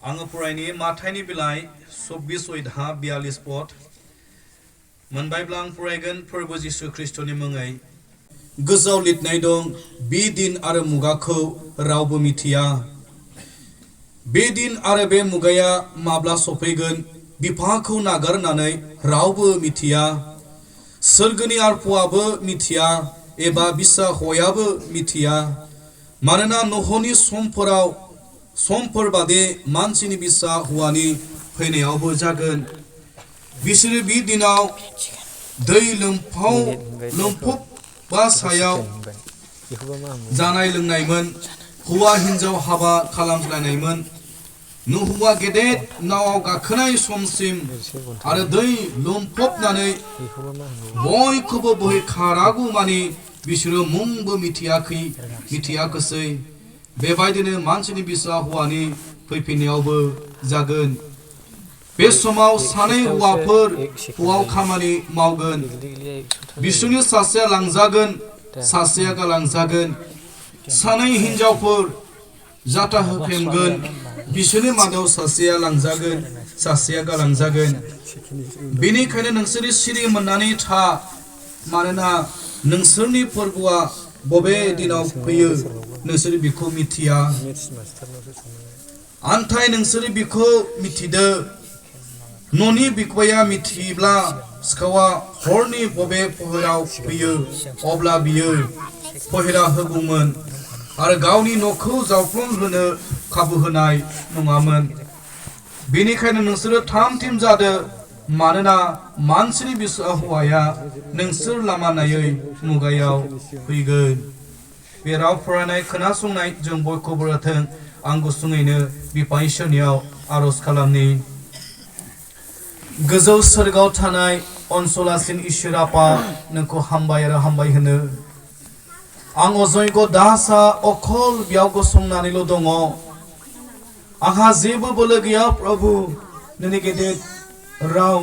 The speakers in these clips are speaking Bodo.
आङो फरायनि माथाइनि बिलाइ 24:42 पद मोनबायब्ला आं फरायगोन फोरबो जिसु ख्रिस्टनि मुङै गोजौआव लिरनाय दं बे दिन आरो मुगाखौ रावबो मिथिया बे दिन आरो बे मुगाया माब्ला सफैगोन बिफाखौ नागारनानै रावबो मिथिया सोरगोनि आरफआबो मिथिया एबा बिसा हयाबो मिथिया मानोना न'हनि समफोर बादि मानसिनि बिसा हौवानि फैनायावबो जागोन बिसोरो बे दिनाव दै लोमफब बा सायाव जानाय लोंनायमोन हौवा हिन्जाव हाबा खालामज्लायनायमोन हौवा गेदेर नावाव गाखोनाय समसिम आरो दै लोमफबनानै बयखौबो बोहैखारागौमानि बिसोरो मुंबो मिथियाखैसै बेबायदिनो मानसिनि बिसा हौवानि फैफिननायावबो जागोन बे समाव सानै हौवाव खामानि मावगोन बिसोरनि सासेया लांजागोन सासेया गालांजागोन सानै हिन्जावफोर जाता होख्रेमगोन बिसोरनि मादाव सासेया लांजागोन सासेया गालांजागोन बेनिखायनो नोंसोरो सिरि मोननानै था मानोना नोंसोरनि फोरबोआ बबे दिनाव फैयो नोंसोर बिखौ मिथिया आन्थाय नोंसोर बिखौ मिथिदो न'नि बिखुया मिथिब्ला सिखावा हरनि बबे पहराव फैयो अब्ला बियो पहरा होगौमोन आरो गावनि न'खौ जावफ्लंहोनो खाबु होनाय नङामोन बेनिखायनो नोंसोरो थाम थिम जादो मानोना मानसिनि बिसा हौवाया नोंसोर लामा नायै मुगायाव फैगोन बे राव फरायनाय खोनासंनाय जों बयखौबो रोथों आं गुसुङैनो बिफा इसोरनियाव आरज खालामनि गोजौ सोरगोआव थानाय अनसलासिन इसोर आफा नोंखौ हामबाय आरो हामबाय होनो आं अजयग' दासा अखल बेयाव गसंनानैल' दङ आंहा जेबो बोलो गैया प्रभु नोंनि गेदेर राव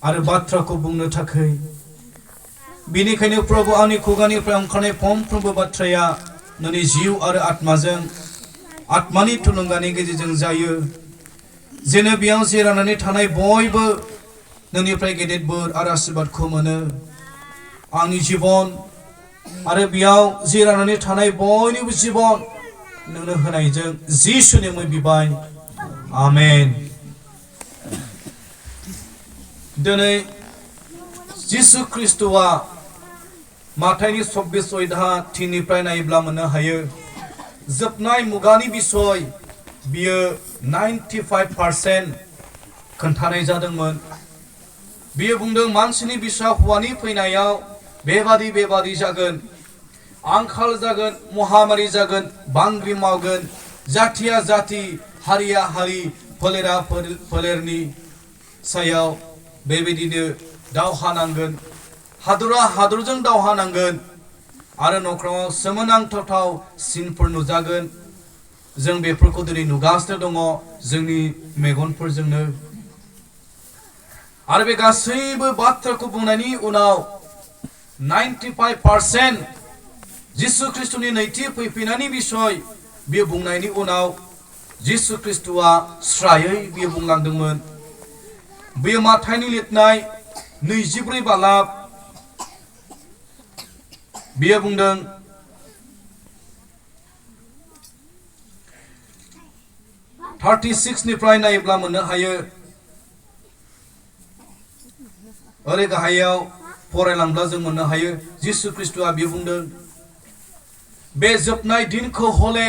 आरो बाथ्राखौ बुंनो थाखाय बेनिखायनो प्रभु आंनि खुगानिफ्राय ओंखारनाय फंफ्रोमबो बाथ्राया नोंनि जिउ आरो आत्मानि थुलुंगानि गेजेरजों जायो जेन बेयाव जिरायनानै थानाय बयबो नोंनिफ्राय गेदेर बोर आरो आशीर्बादखौ मोनो आंनि जिबन आरो बेयाव जिरायनानै थानाय बयनिबो जिबन नोंनो होनायजों जिसुनि मुङै बिबाय आमेन दिनै जिसु ख्रिस्टआ माथाइनि 24:3 नायोब्ला मोननो हायो जोबनाय मुगानि बिसय बियो 95% खोन्थानाय जादोंमोन बियो बुंदों मानसिनि बिसा हौवानि फैनायाव बेबादि जागोन आंखाल जागोन महामारि जागोन बांग्रि मावगोन जाथिया जाति हारिया हारि फोलेरा फोलेरनि सायाव बेबायदिनो दावहा नांगोन हादरा हादरजों दावहा नांगोन आरो नख्राङाव सोमोनांथाव सिनफोर नुजागोन जों बेफोरखौ दिनै नुगासिनो दङ जोंनि मेगनफोरजोंनो आरो बे गासैबो बाथ्राखौ बुंनायनि उनाव 95% जिसु ख्रिस्टनि नैथि फैफिननायनि बिसय बे बुंनायनि उनाव जिसु ख्रिस्टआ स्रायै बियो बुंलांदोंमोन बेयो माथाइनि लिरनाय 24 बालाब बियो बुंदों 36 निफ्राय नायोब्ला मोननो हायो ओरै गाहायाव फरायलांब्ला जों मोननो हायो जिसु ख्रिस्टआ बियो बुंदों बे जोबनाय दिनखौ हले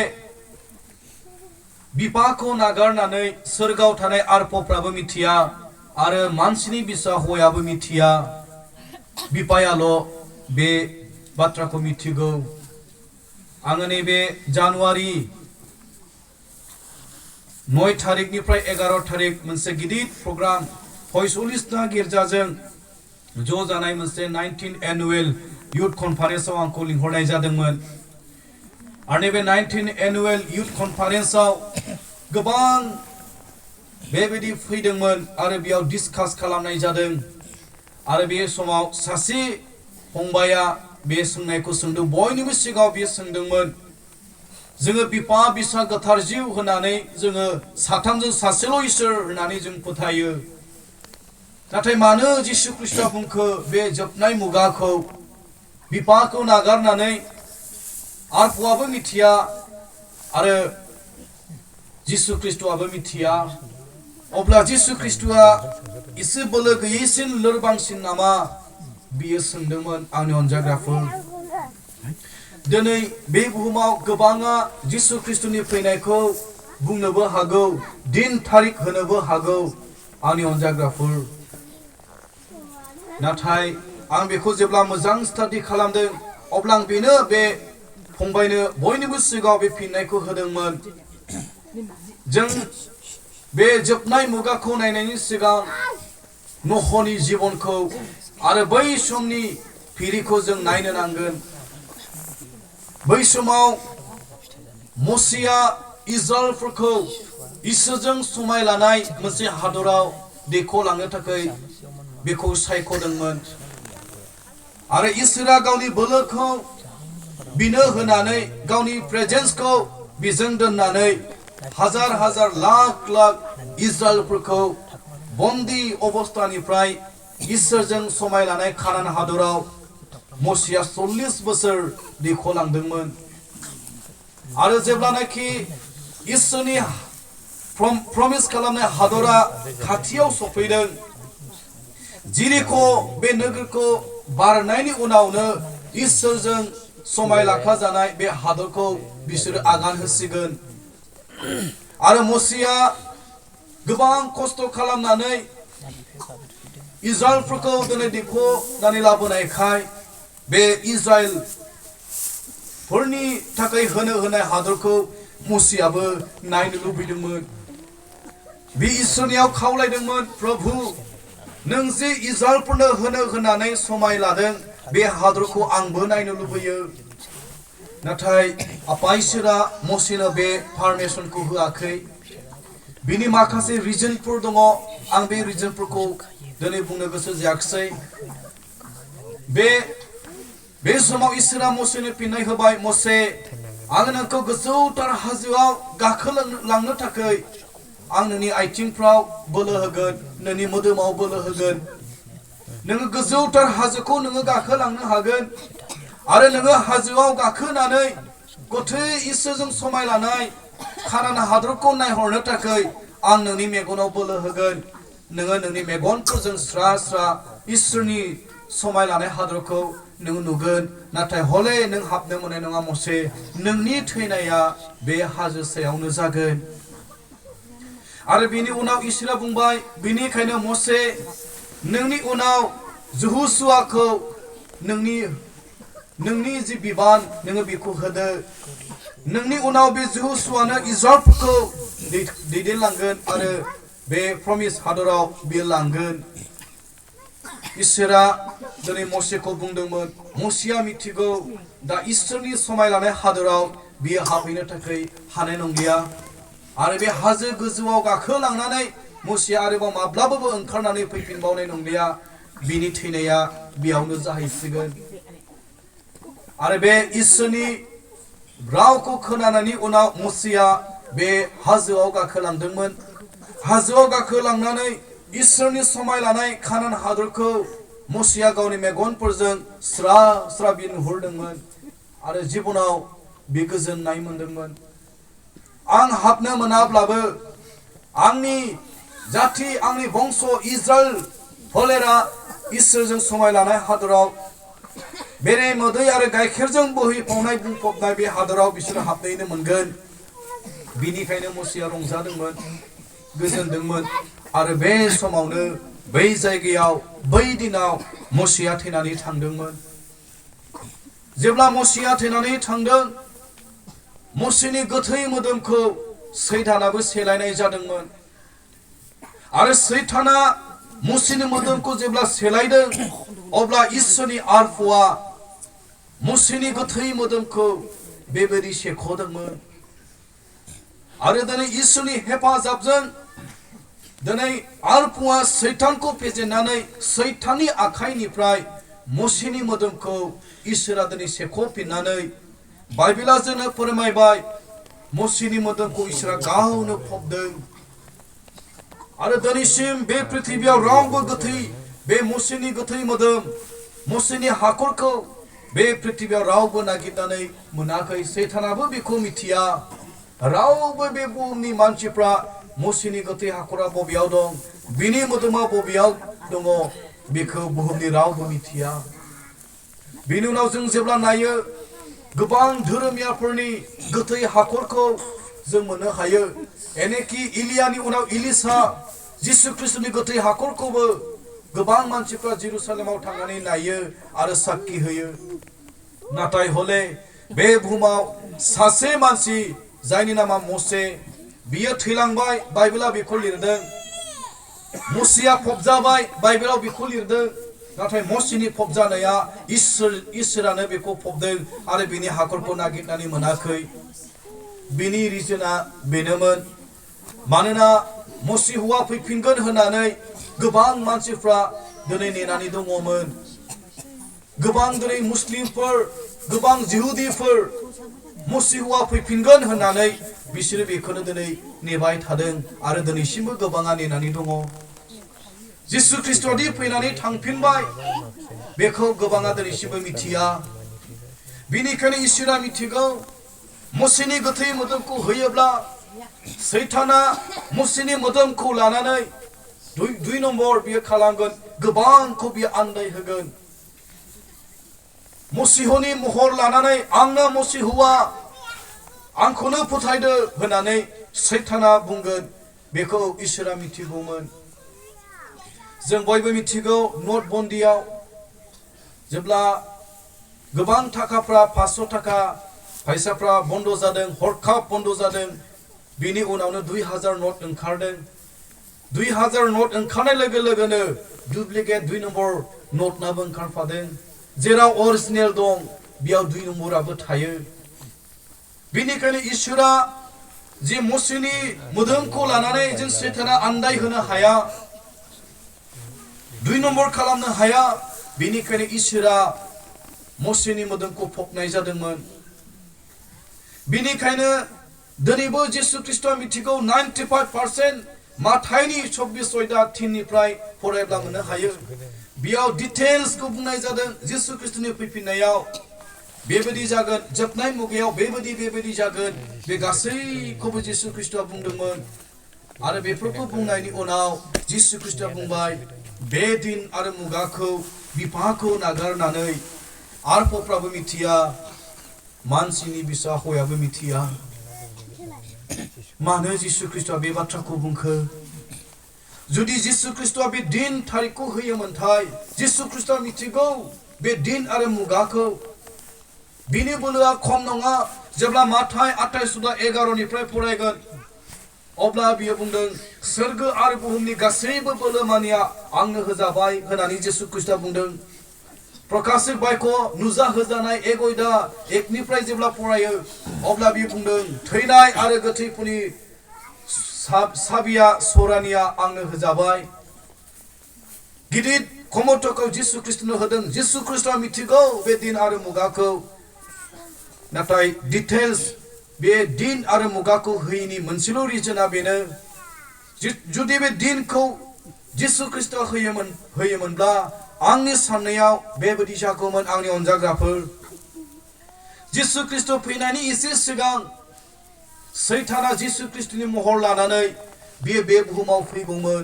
बिफाखौ नागारनानै सोरगोआव थानाय आरफफ्राबो मिथिया आरो मानसिनि बिसा हौवायाबो मिथिया बिफायाल' बे बाथ्राखौ मिथिगौ आङो नैबे जानुवारि 9 थारिखनिफ्राय 11 थारिख मोनसे गिदिर प्रग्राम फयसलिस्ता गिर्जाजों ज' जानाय मोनसे 19 एनुवेल युथ कनफारेन्सआव आंखौ लिंहरनाय जादोंमोन आरो नैबे 19 एनुवेल युथ कनफारेन्सआव गोबां बेबायदि फैदोंमोन आरो बेयाव डिसकास खालामनाय जादों आरो बे समाव सासे फंबाया बे सोंनायखौ सोंदों बयनिबो सिगाङाव बे सोंदोंमोन जोङो बिफा बिसा गोथार जिउ होनानै जोङो साथामजों सासेल' इसोर होननानै जों फोथायो नाथाय मानो जिसु ख्रीष्टआ बुंखो बे जोबनाय मुगाखौ बिफाखौ नागारनानै आरफुआबो मिथिया आरो जिसु ख्रीष्टआबो मिथिया अब्ला जिसु ख्रीष्टआ एसे बोलो गैयैसिन लोरबांसिन नामा बियो सोंदोंमोन आंनि अनजाग्राफोर दिनै बे बुहुमाव गोबाङा जिसु ख्रीष्टनि फैनायखौ बुंनोबो हागौ दिन थारिख होनोबो हागौ आंनि अनजाग्राफोर नाथाय आं बेखौ जेब्ला मोजां स्टाडि खालामदों अब्ला आं बेनो बे फंबायनो बयनिबो सिगाङाव बे फिननायखौ होदोंमोन जों बे जोबनाय मुगाखौ नायनायनि सिगां न'खरनि जिबनखौ आरो बै समनि फिरिखौ जों नायनो नांगोन बै समाव मसीया इजराइलफोरखौ इसोरजों समाय लानाय मोनसे हादराव दैखोलांनो थाखाय बेखौ सायख'दोंमोन आरो इसोरा गावनि बोलोखौ बिनो होनानै गावनि प्रेजेन्सखौ बिजों दोननानै हाजार हाजार लाख लाख इजराइलफोरखौ बन्दी अबस्थानिफ्राय इसोरजों समाय लानाय कानान हादराव मसीया 40 बोसोर दैखोलांदोंमोन आरो जेब्लानाखि इसोरनि प्रमिस खालामनाय हादरा खाथियाव सफैदों जिरिको बे नोगोरखौ बारनायनि उनावनो इसोरजों समाय लाखा जानाय बे हादरखौ बिसोरो आगान होसिगोन आरो मसीया गोबां खस्थ' खालामनानै इजराइलफोरखौ दिनै दैखोनानै लाबोनायखाय बे इजराइलफोरनि थाखाय होनाय हादरखौ मसीयाबो नायनो लुबैदोंमोन बे इसोरनियाव खावलायदोंमोन प्रभु नों जे इजराइलफोरनो होनानै समाय लादों बे हादरखौ आंबो नायनो लुबैयो नाथाय आफा इसोरा मसीनो बे पारमिसनखौ होआखै बिनि माखासे रिजनफोर दङ आं बे रिजनफोरखौ दिनै बुंनो गोसो जायाखै बे समाव इसोरा मसीनो फिननाय होबाय मसे आं नोंखौ गोजौथार हाजोआव गाखोलांनो थाखाय आं नोंनि आथिंफ्राव बोलो होगोन नोंनि मोदोमाव बोलो होगोन नोङो गोजौथार हाजोखौ नोङो गाखोलांनो हागोन आरो नोङो हाजोआव गाखोनानै गथै इसोरजों समाय लानाय कानान हादरखौ नायहरनो थाखाय आं नोंनि मेगनाव बोलो होगोन नोङो नोंनि मेगनफोरजों स्रा स्रा इसोरनि समाय लानाय हादरखौ नों नुगोन नाथाय हले नों हाबनो मोननाय नङा मसे नोंनि थैनाया बे हाजो सायावनो जागोन आरो बिनि उनाव इसोरा बुंबाय बिनिखायनो मसे नोंनि उनाव यहोशुआखौ नोंनि जि बिबान नोङो बेखौ होदो नोंनि उनाव बे यहोशुआनो इजराइलफोरखौ दैदेनलांगोन आरो बे प्रमिस हादराव बियो लांगोन इसोरा दिनै मसेखौ बुंदोंमोन मसीया मिथिगौ दा इसोरनि समाय लानाय हादराव बियो हाबहैनो थाखाय हानाय नंलिया आरो बे हाजो गोजौआव गाखोलांनानै मसीया आरोबाव माब्लाबाबो ओंखारनानै फैफिनबावनाय नंलिया बिनि थैनाया बेयावनो जाहैसिगोन आरो बे इसोरनि रावखौ खोनानायनि उनाव मसीया बे हाजोआव गाखोलांदोंमोन हाजोआव गाखोलांनानै इसोरनि समाय लानाय कानान हादरखौ मसीया गावनि मेगनफोरजों स्रा स्रा नुहुरदोंमोन आरो जिबनाव बे गोजोननाय मोनदोंमोन आं हाबनो मोनाब्लाबो आंनि जाथि आंनि बंश इजराइल फोलेरा इसोरजों समाय लानाय हादराव बेरे मोदै आरो गाइखेरजों बोहैफावनाय बुंफबनाय बे हादराव बिसोर हाबहैनो मोनगोन बिनिखायनो मसीया रंजादोंमोन गोजोनदोंमोन आरो बे समावनो बै जायगायाव बै दिनाव मसीया थैनानै थांदोंमोन जेब्ला मसीया थैनानै थांदों मसीनि गोथै मोदोमखौ सैतानाबो सेलायनाय जादोंमोन आरो सैताना मसीनि मोदोमखौ जेब्ला सेलायदों अब्ला इसोरनि आरफुआ मसीनि गोथै मोदोमखौ बेबायदि सेख'दोंमोन आरो दिनै इसोरनि हेफाजाबजों दिनै आरफुआ सैतानखौ फेजेननानै सैताननि आखाइनिफ्राय मसीनि मोदोमखौ इसोरा दिनै सेख'फिननानै बाइबेला जोंनो फोरमायबाय मसीनि मोदोमखौ इसोरा गावनो फबदों आरो दिनैसिम बे पृथ्वीयाव रावबो गोथै बे मसीनि गोथै मोदोम मसीनि हाखरखौ बे पृथ्वीयाव रावबो नागिरनानै मोनाखै सैतानाबो बेखौ मिथिया रावबो बे बुहुमनि मानसिफ्रा मसीनि गोथै हाखरा बबेयाव दं बिनि मोदोमा बबेयाव दङ बेखौ बुहुमनि रावबो मिथिया बिनि उनाव जों जेब्ला नायो गोबां धोरोमियाफोरनि गोथै हाखरखौ जों मोननो हायो एनेकि इलियानि उनाव इलिसा जिसु ख्रिस्टनि गोथै हाखरखौबो गोबां मानसिफ्रा जेरुसालेमाव थांनानै नायो आरो साखि होयो नाथाय हले बे बुहुमाव सासे मानसि जायनि नामा मसे बियो थैलांबाय बाइबेला बेखौ लिरदों मसीया फबजाबाय बाइबेलाव बेखौ लिरदों नाथाय मसीनि फबजानाया इसोरानो बेखौ फबदों आरो बिनि हाखरखौ नागिरनानै मोनाखै बिनि रिजोना बेनोमोन मानोना मसी हुआ फैफिनगोन होननानै गोबां मानसिफ्रा दिनै नेनानै दङमोन गोबां दिनै मुस्लिमफोर गोबां जिहुदिफोर मसी हुआ फैफिनगोन होननानै बिसोरो बेखौनो दिनै नेबाय थादों आरो दिनैसिमबो गोबाङा नेनानै दङ जिसु ख्रिस्ट'दि फैनानै थांफिनबाय बेखौ गोबाङा दिनैसिमबो मिथिया बिनिखायनो इसोरा मिथिगौ मसीनि गोथै मोदोमखौ होयोब्ला सैताना मसीनि मोदोमखौ लानानै दुइ नम्बर बियो खालामगोन गोबांखौ बियो आन्दाय होगोन मसीहनि महर लानानै आंना मसी हुआ आंखौनो फोथायदो होननानै सैताना बुंगोन बेखौ इसोरा मिथिगौमोन जों बयबो मिथिगौ नटबन्दियाव जेब्ला गोबां थाखाफ्रा 500 थाखा फैसाफ्रा बन्द जादों हरखाब बन्द जादों बिनि उनावनो 2000 नट ओंखारदों 2000 नट ओंखारनाय लोगो लोगोनो डुप्लिकेट 2 नम्बर नटनाबो ओंखारफादों जेराव अरिजिनेल दं बेयाव 2 नम्बराबो थायो बिनिखायनो इसोरा जे मसीनि मोदोमखौ लानानै जों सैताना आन्दाय होनो हाया 2 नम्बर खालामनो हाया बेनिखायनो इसोरा मसीनि मोदोमखौ फबनाय जादोंमोन बेनिखायनो दिनैबो जिसु ख्रिस्ट'आ मिथिगौ 95% माथाइनि 24:3 निफ्राय फरायब्ला मोननो हायो बेयाव डिटेल्सखौ बुंनाय जादों जिसु ख्रिस्ट'नि फैफिननायाव बेबायदि जागोन जोबनाय मुगायाव बेबायदि जागोन बे गासैखौबो जिसु ख्रिस्ट'आ बुंदोंमोन आरो बेफोरखौ बुंनायनि उनाव जिसु ख्रिस्ट'आ बुंबाय बे दिन आरो मुगाखौ बिफाखौ नागारनानै आरफफ्राबो मिथिया मानसिनि बिसा हयाबो मिथिया मानो जिसु ख्रिस्ट'आ बे बाथ्राखौ बुंखो जुदि जिसु ख्रिस्ट'आ बे दिन थारिखखौ होयोमोनथाय जिसु ख्रिस्ट'आ मिथिगौ बे दिन आरो मुगाखौ बिनि बोलोआ खम नङा जेब्ला माथाइ 28:11 निफ्राय फरायगोन अब्ला बियो बुंदों सोरगो आरो बुहुमनि गासैबो बोलोमानिया आंनो होजाबाय होननानै जिसु ख्रिस्ट'आ बुंदों प्रकाशिक बाक्य नुजा होजानाय 1 निफ्राय जेब्ला फरायो अब्ला बियो बुंदों थैनाय आरो गोथैफोरनि साबिया सरानिया आंनो होजाबाय गिदिर खमथखौ जिसु ख्रिस्ट'नो होदों जिसु ख्रिस्ट'आ मिथिगौ बे दिन आरो मुगाखौ नाथाय डिटेल्स बे दिन आरो मुगाखौ होयिनि मोनसेल' रिजोना बेनो जुदि बे दिनखौ जिसु ख्रिस्ट'आ होयोमोनब्ला आंनि साननायाव बेबायदि जागौमोन आंनि अनजाग्राफोर जिसु ख्रिस्ट' फैनायनि एसे सिगां सैताना जिसु ख्रिस्ट'नि महर लानानै बियो बे बुहुमाव फैगौमोन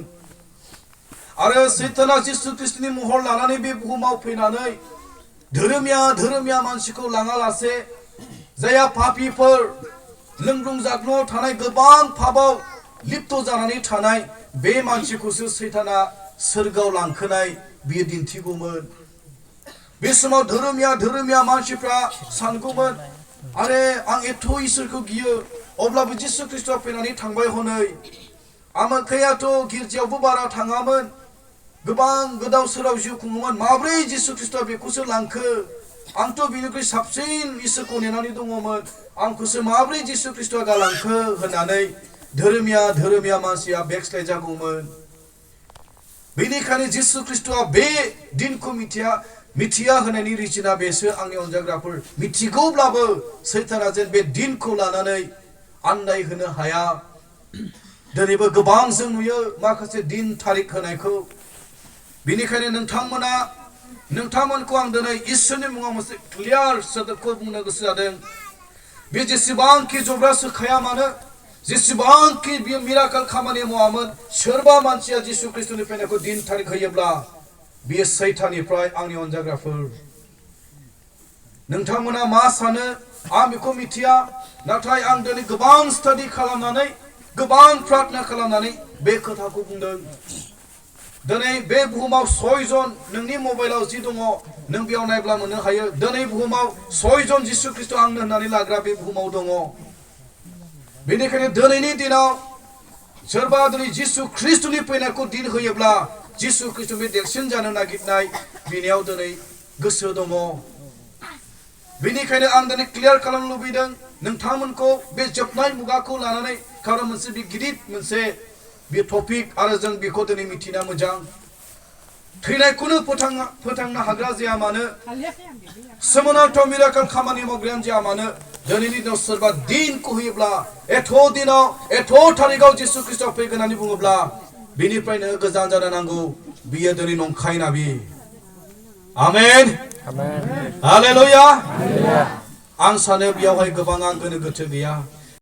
आरो सैताना जिसु ख्रिस्ट'नि महर लानानै बे बुहुमाव फैनानै धोरोमिया मानसिखौ लाङालासे जाया पापिफोर लोंग्लुं जाग्लुङाव थानाय गोबां पापाव लिप्त जानानै थानाय बे मानसिखौसो सैताना सोरगोआव लांखोनाय बियो दिन्थिगौमोन बे समाव धोरोमिया मानसिफ्रा सानगौमोन आरे आं एथ' इसोरखौ गियो अब्लाबो जिसु ख्रिस्ट'आ फैनानै थांबाय हनै आमोखायाथ' गिर्जायावबो बारा थाङामोन गोबां गोदाव सोराव जिउ खुङोमोन माब्रै जिसु ख्रिस्ट'आ बेखौसो लांखो आंथ' बिनिख्रुइ साबसिन इसोरखौ नेनानै दङमोन आंखौसो माब्रै जिसु ख्रिस्ट'आ गालांखो होननानै धोरोमिया मानसिया बेकस्लाइड जागौमोन बेनिखायनो जिसु ख्रिस्ट'आ बे दिनखौ मिथिया होनायनि रिजोना बेसो आंनि अनजाग्राफोर मिथिगौब्लाबो सैताना जेन बे दिनखौ लानानै आन्दायहोनो हाया दिनैबो गोबां जों नुयो माखासे दिन थारिख होनायखौ बेनिखायनो नोंथांमोनखौ आं दिनै इसोरनि मुङाव मोनसे क्लियार सोदोबखौ बुंनो गोसो जादों बे जेसेबांखि जब्रा सोखाया मानो जेसेबांखि बियो मिराकल खामानि मावामोन सोरबा मानसिया जिसु ख्रिस्टनि फैनायखौ दिन थारिख होयोब्ला बियो सैताननिफ्राय आंनि अनजाग्राफोर नोंथांमोना मा सानो आं बेखौ मिथिया नाथाय आं दिनै गोबां स्टाडि खालामनानै गोबां प्रार्थना खालामनानै बे खोथाखौ बुंदों दिनै बे बुहुमाव 6 जन नोंनि मबाइलाव जि दङ नों बेयाव नायब्ला मोननो हायो दिनै बुहुमाव 6 जन जिसु ख्रिस्ट आंनो होननानै लाग्रा बे बुहुमाव दङ बेनिखायनो दिनैनि दिनाव सोरबा दिनै जिसु ख्रिस्टनि फैनायखौ दिन होयोब्ला जिसु ख्रिस्टनि देरसिन जानो नागिरनाय बिनियाव दिनै गोसो दङ बेनिखायनो आं दिनै क्लियार खालामनो लुबैदों नोंथांमोनखौ बे जोबनाय मुगाखौ लानानै खारन मोनसे बे गिदिर मोनसे बे टपिक आरो जों बेखौ दिनै मिथिना मोजां थैनायखौनो फोथांनो हाग्रा जाया मानो सोमोनांथाव मिराकल खामानि मावग्रायानो जाया मानो दिनैनि दिनाव सोरबा दिनखौ होयोब्ला एथ' दिनाव एथ' थारिखआव जिसु ख्रिस्ट फैगोन होननानै बुङोब्ला बिनिफ्रायनो गोजान जानो नांगौ बियो दिनै नंखाय नाबि आमेन हालेलुया आं सानो बेयावहाय गोबां आं गोनो गोथो गैया